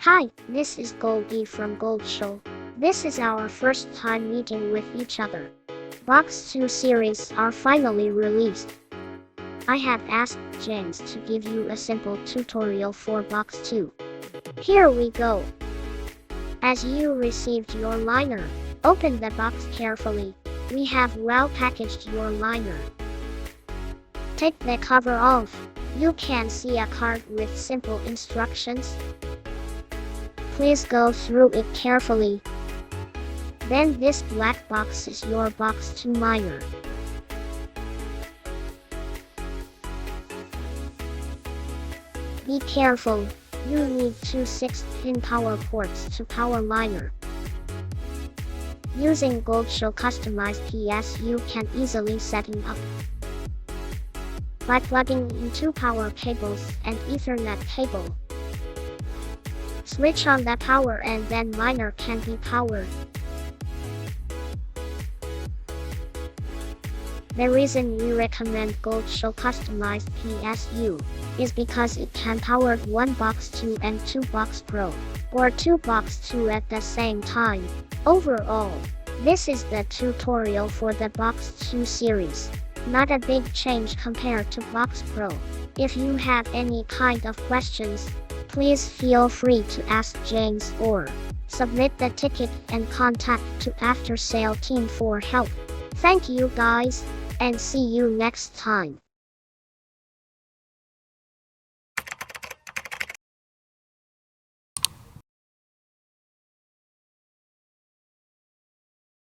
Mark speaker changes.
Speaker 1: Hi, this is Goldie from Goldshell. This is our first time meeting with each other. Box 2 series are finally released. I have asked James to give you a simple tutorial for Box 2. Here we go. As you received your liner, open the box carefully. We have well packaged your liner. Take the cover off. You can see a card with simple instructions. Please go through it carefully. Then this black box is your Box 2 liner. Be careful, you need two 6-pin power ports to power liner. Using Goldshell customized PS you can easily set it up by plugging in two power cables and Ethernet cable. Switch on the power and then liner can be powered. The reason we recommend Goldshell customized PSU is because it can power one Box 2 and two Box Pro, or two Box 2 at the same time. Overall, this is the tutorial for the Box 2 series. Not a big change compared to Box Pro. If you have any kind of questions, please feel free to ask James or submit the ticket and contact to after sale team for help. Thank you guys, and see you next time.